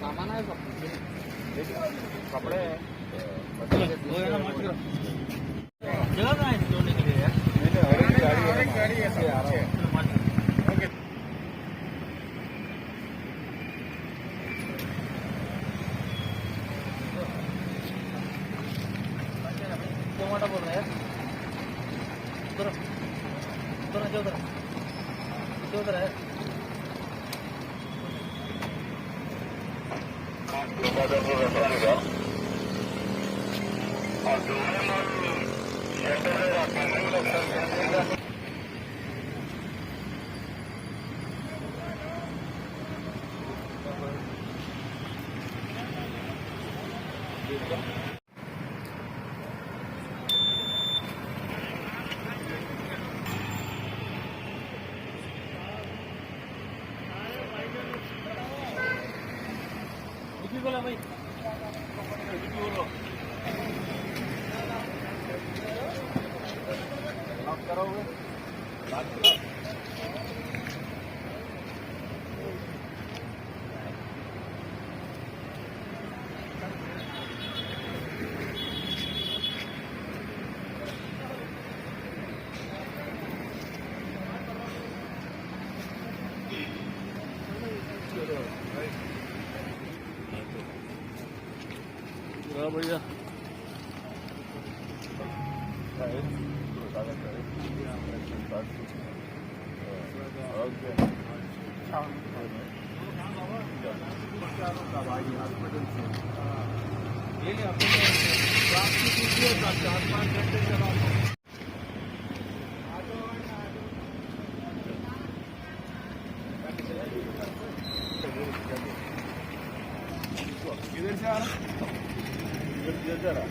सामान है कपड़े जगह कहाँ है जोड़ने के लिए? गाड़ी ऐसे आ रहा है। टमाटर बोल रहे हैं उधर उधर उधर उधर है बोला भाई आप करोगे भैया किधर से आ रहा जरा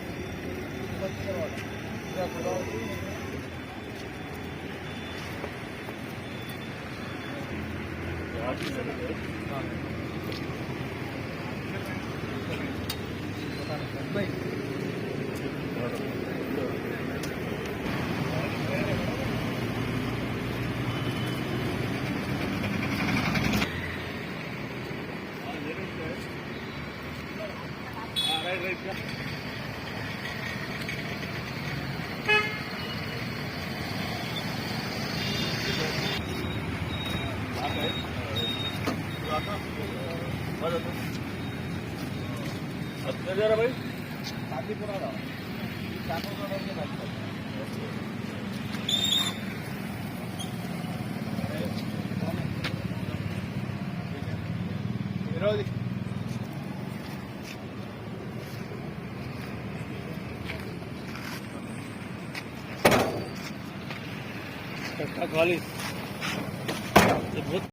जरा भाई काफी पुराना खाली